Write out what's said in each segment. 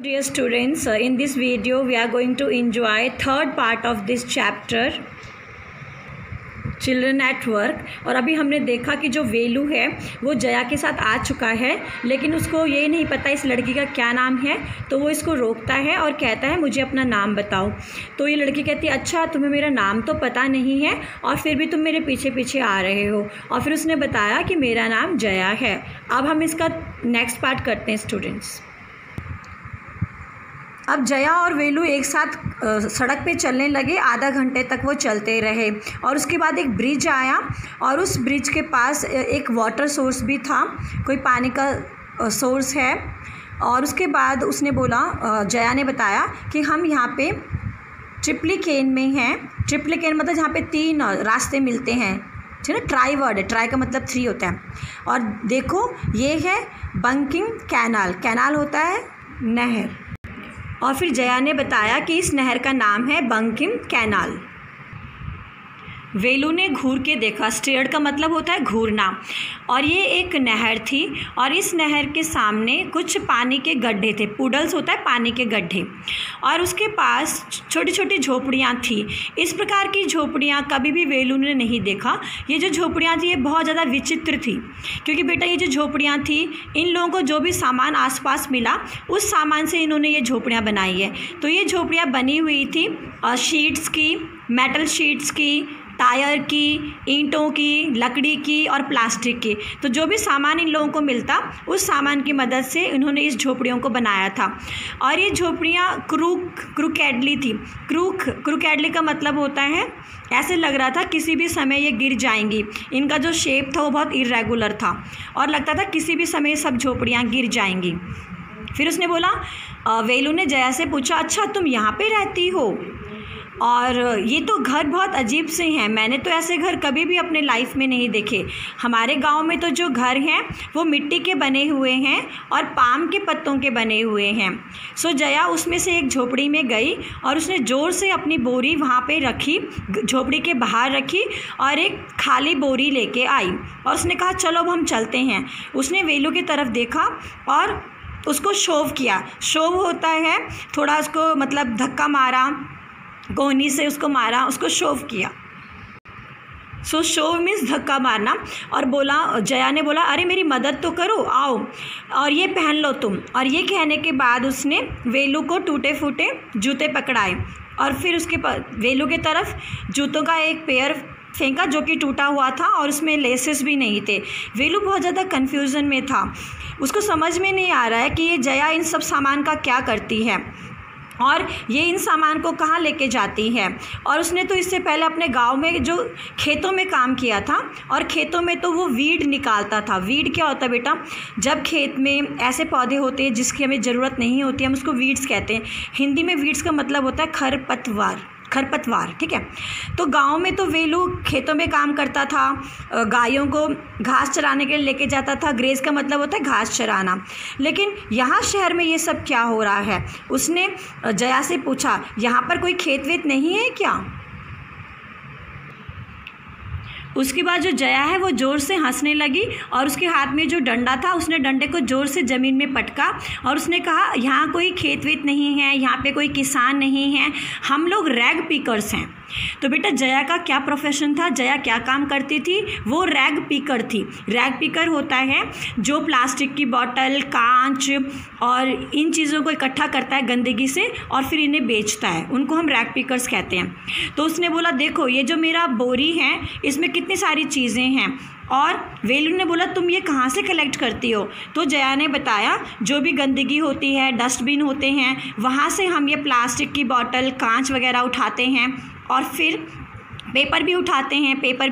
Dear students, in this video we are going to enjoy third part of this chapter children at work. और अभी हमने देखा कि जो वेलू है वो जया के साथ आ चुका है, लेकिन उसको ये नहीं पता इस लड़की का क्या नाम है, तो वो इसको रोकता है और कहता है मुझे अपना नाम बताओ। तो ये लड़की कहती है अच्छा तुम्हें मेरा नाम तो पता नहीं है और फिर भी तुम मेरे पीछे पीछे आ रहे हो। और फिर उसने बताया कि मेरा नाम जया है। अब हम इसका नेक्स्ट पार्ट करते हैं स्टूडेंट्स। अब जया और वेलू एक साथ सड़क पे चलने लगे। आधा घंटे तक वो चलते रहे और उसके बाद एक ब्रिज आया और उस ब्रिज के पास एक वाटर सोर्स भी था, कोई पानी का सोर्स है। और उसके बाद उसने बोला, जया ने बताया कि हम यहाँ पे ट्रिप्लिकेन में हैं। ट्रिप्लिकेन मतलब जहाँ पे 3 रास्ते मिलते हैं, ठीक है। ट्राई वर्ड है, ट्राई का मतलब 3 होता है। और देखो ये है बंकिंग कैनाल। कैनाल होता है नहर। और फिर जया ने बताया कि इस नहर का नाम है बंकिम कैनाल। वेलू ने घूर के देखा। स्टेयर्ड का मतलब होता है घूरना। और ये एक नहर थी और इस नहर के सामने कुछ पानी के गड्ढे थे। पुडल्स होता है पानी के गड्ढे। और उसके पास छोटी छोटी झोपड़ियाँ थी। इस प्रकार की झोपड़ियाँ कभी भी वेलू ने नहीं देखा। ये जो झोपड़ियाँ थी ये बहुत ज़्यादा विचित्र थी, क्योंकि बेटा ये जो झोपड़ियाँ थी इन लोगों को जो भी सामान आसपास मिला उस सामान से इन्होंने ये झोपड़ियाँ बनाई है। तो ये झोपड़ियाँ बनी हुई थी शीट्स की, मेटल शीट्स की, टायर की, ईंटों की, लकड़ी की और प्लास्टिक की। तो जो भी सामान इन लोगों को मिलता उस सामान की मदद से इन्होंने इस झोपड़ियों को बनाया था। और ये झोपड़ियाँ क्रूकैडली थी। क्रूकैडली का मतलब होता है ऐसे लग रहा था किसी भी समय ये गिर जाएंगी। इनका जो शेप था वो बहुत इरेगुलर था और लगता था किसी भी समय सब झोपड़ियाँ गिर जाएंगी। फिर उसने बोला, वेलू ने जया से पूछा अच्छा तुम यहाँ पे रहती हो? और ये तो घर बहुत अजीब से हैं, मैंने तो ऐसे घर कभी भी अपने लाइफ में नहीं देखे। हमारे गांव में तो जो घर हैं वो मिट्टी के बने हुए हैं और पाम के पत्तों के बने हुए हैं। सो जया उसमें से एक झोपड़ी में गई और उसने ज़ोर से अपनी बोरी वहाँ पे रखी, झोपड़ी के बाहर रखी और एक खाली बोरी लेके आई और उसने कहा चलो अब हम चलते हैं। उसने वेलू की तरफ देखा और उसको शोव किया। शोव होता है थोड़ा उसको मतलब धक्का मारा, कोहनी से उसको मारा, उसको शोव किया। सो शोव मीन्स धक्का मारना। और बोला, जया ने बोला अरे मेरी मदद तो करो, आओ और ये पहन लो तुम। और ये कहने के बाद उसने वेलू को टूटे फूटे जूते पकड़ाए और फिर उसके वेलू के तरफ जूतों का एक पेयर फेंका जो कि टूटा हुआ था और उसमें लेसेस भी नहीं थे। वेलू बहुत ज़्यादा कन्फ्यूज़न में था। उसको समझ में नहीं आ रहा है कि ये जया इन सब सामान का क्या करती है और ये इन सामान को कहाँ लेके जाती है। और उसने तो इससे पहले अपने गांव में जो खेतों में काम किया था और खेतों में तो वो वीड निकालता था। वीड क्या होता है बेटा? जब खेत में ऐसे पौधे होते हैं जिसकी हमें ज़रूरत नहीं होती, हम उसको वीड्स कहते हैं। हिंदी में वीड्स का मतलब होता है खरपतवार, ठीक है। तो गांव में तो वेलू खेतों में काम करता था, गायों को घास चराने के लिए लेके जाता था। ग्रेज का मतलब होता है घास चराना। लेकिन यहाँ शहर में ये सब क्या हो रहा है? उसने जया से पूछा यहाँ पर कोई खेत वेत नहीं है क्या? उसके बाद जो जया है वो ज़ोर से हंसने लगी और उसके हाथ में जो डंडा था उसने डंडे को ज़ोर से ज़मीन में पटका और उसने कहा यहाँ कोई खेत वेत नहीं है, यहाँ पे कोई किसान नहीं है, हम लोग रैग पिकर्स हैं। तो बेटा जया का क्या प्रोफेशन था? जया क्या काम करती थी? वो रैग पिकर थी। रैग पिकर होता है जो प्लास्टिक की बॉटल, कांच और इन चीज़ों को इकट्ठा करता है गंदगी से और फिर इन्हें बेचता है, उनको हम रैग पिकर्स कहते हैं। तो उसने बोला देखो ये जो मेरा बोरी है इसमें कितनी सारी चीज़ें हैं। और वेलू ने बोला तुम ये कहाँ से कलेक्ट करती हो? तो जया ने बताया जो भी गंदगी होती है, डस्टबिन होते हैं, वहाँ से हम ये प्लास्टिक की बॉटल, कांच वगैरह उठाते हैं और फिर पेपर भी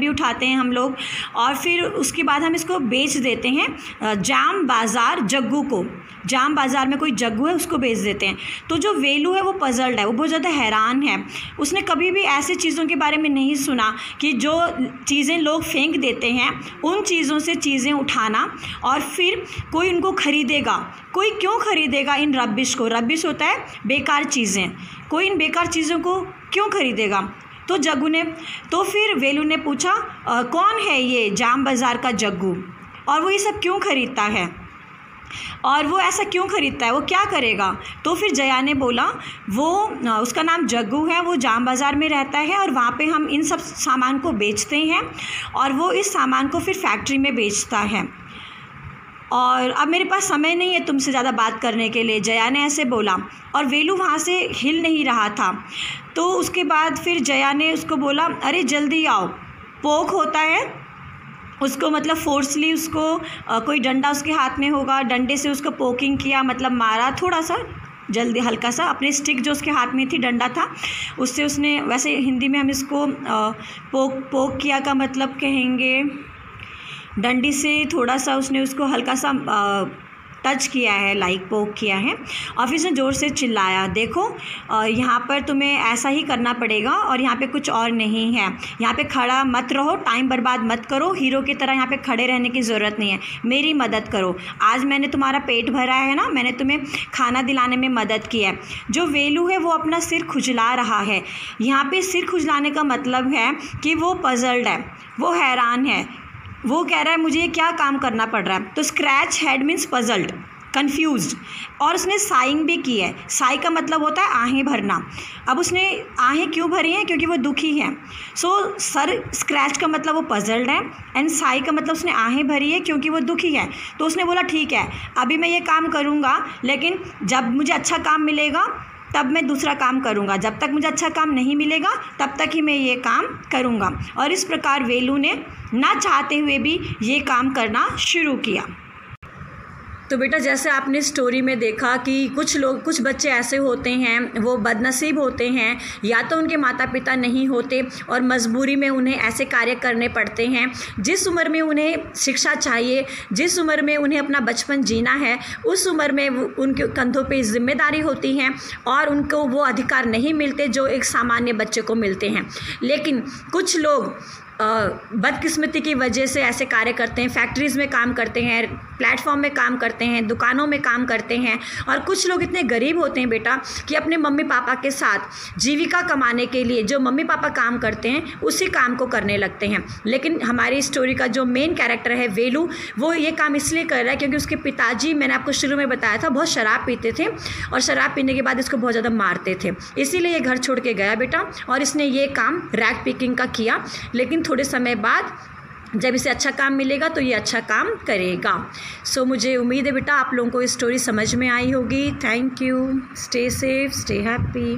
उठाते हैं हम लोग। और फिर उसके बाद हम इसको बेच देते हैं जाम बाज़ार जग्गू को। जाम बाज़ार में कोई जग्गू है उसको बेच देते हैं। तो जो वेलू है वो पजल्ड है, वो बहुत ज़्यादा हैरान है। उसने कभी भी ऐसी चीज़ों के बारे में नहीं सुना कि जो चीज़ें लोग फेंक देते हैं उन चीज़ों से चीज़ें उठाना और फिर कोई उनको ख़रीदेगा। कोई क्यों ख़रीदेगा इन रबिश को? रबिश होता है बेकार चीज़ें। कोई इन बेकार चीज़ों को क्यों ख़रीदेगा? तो फिर वेलू ने पूछा कौन है ये जाम बाज़ार का जग्गू और वो ये सब क्यों ख़रीदता है? और वो ऐसा क्यों खरीदता है, वो क्या करेगा। तो फिर जया ने बोला वो उसका नाम जग्गू है, वो जाम बाज़ार में रहता है और वहाँ पे हम इन सब सामान को बेचते हैं और वो इस सामान को फिर फैक्ट्री में बेचता है। और अब मेरे पास समय नहीं है तुमसे ज़्यादा बात करने के लिए, जया ने ऐसे बोला। और वेलू वहाँ से हिल नहीं रहा था। तो उसके बाद फिर जया ने उसको बोला अरे जल्दी आओ। पोक होता है उसको, मतलब फोर्सली उसको कोई डंडा उसके हाथ में होगा, डंडे से उसको पोकिंग किया, मतलब मारा थोड़ा सा जल्दी हल्का सा, अपने स्टिक जो उसके हाथ में थी, डंडा था उससे उसने, वैसे हिंदी में हम इसको पोक किया का मतलब कहेंगे डंडी से थोड़ा सा उसने उसको हल्का सा टच किया है, लाइक पोक किया है। और फिर उसने ज़ोर से चिल्लाया देखो यहाँ पर तुम्हें ऐसा ही करना पड़ेगा और यहाँ पे कुछ और नहीं है, यहाँ पे खड़ा मत रहो, टाइम बर्बाद मत करो, हीरो की तरह यहाँ पे खड़े रहने की ज़रूरत नहीं है, मेरी मदद करो। आज मैंने तुम्हारा पेट भरा है ना, मैंने तुम्हें खाना दिलाने में मदद की है। जो वेलू है वो अपना सिर खुजला रहा है। यहाँ पे सिर खुजलाने का मतलब है कि वो पजल्ड है, वो हैरान है, वो कह रहा है मुझे क्या काम करना पड़ रहा है। तो scratch head means puzzled, confused. और उसने साइंग भी की है। साई का मतलब होता है आहें भरना। अब उसने आहें क्यों भरी हैं, क्योंकि वो दुखी है। सो सर स्क्रैच का मतलब वो पजल्ड है एंड साई का मतलब उसने आहें भरी है क्योंकि वो दुखी है। तो उसने बोला ठीक है अभी मैं ये काम करूँगा, लेकिन जब मुझे अच्छा काम मिलेगा तब मैं दूसरा काम करूँगा, जब तक मुझे अच्छा काम नहीं मिलेगा तब तक ही मैं ये काम करूँगा। और इस प्रकार वेलू ने ना चाहते हुए भी ये काम करना शुरू किया। तो बेटा जैसे आपने स्टोरी में देखा कि कुछ बच्चे ऐसे होते हैं, वो बदनसीब होते हैं, या तो उनके माता पिता नहीं होते और मजबूरी में उन्हें ऐसे कार्य करने पड़ते हैं। जिस उम्र में उन्हें शिक्षा चाहिए, जिस उम्र में उन्हें अपना बचपन जीना है, उस उम्र में उनके कंधों पे जिम्मेदारी होती हैं और उनको वो अधिकार नहीं मिलते जो एक सामान्य बच्चे को मिलते हैं। लेकिन कुछ लोग बदकिस्मती की वजह से ऐसे कार्य करते हैं, फैक्ट्रीज़ में काम करते हैं, प्लेटफॉर्म में काम करते हैं, दुकानों में काम करते हैं। और कुछ लोग इतने गरीब होते हैं बेटा कि अपने मम्मी पापा के साथ जीविका कमाने के लिए जो मम्मी पापा काम करते हैं उसी काम को करने लगते हैं। लेकिन हमारी स्टोरी का जो मेन कैरेक्टर है वेलू, वो ये काम इसलिए कर रहा है क्योंकि उसके पिताजी, मैंने आपको शुरू में बताया था, बहुत शराब पीते थे और शराब पीने के बाद इसको बहुत ज़्यादा मारते थे। इसीलिए ये घर छोड़ के गया बेटा और इसने ये काम रैग पिकिंग का किया। लेकिन थोड़े समय बाद जब इसे अच्छा काम मिलेगा तो ये अच्छा काम करेगा। सो मुझे उम्मीद है बेटा आप लोगों को ये स्टोरी समझ में आई होगी। Thank you. Stay safe, stay happy.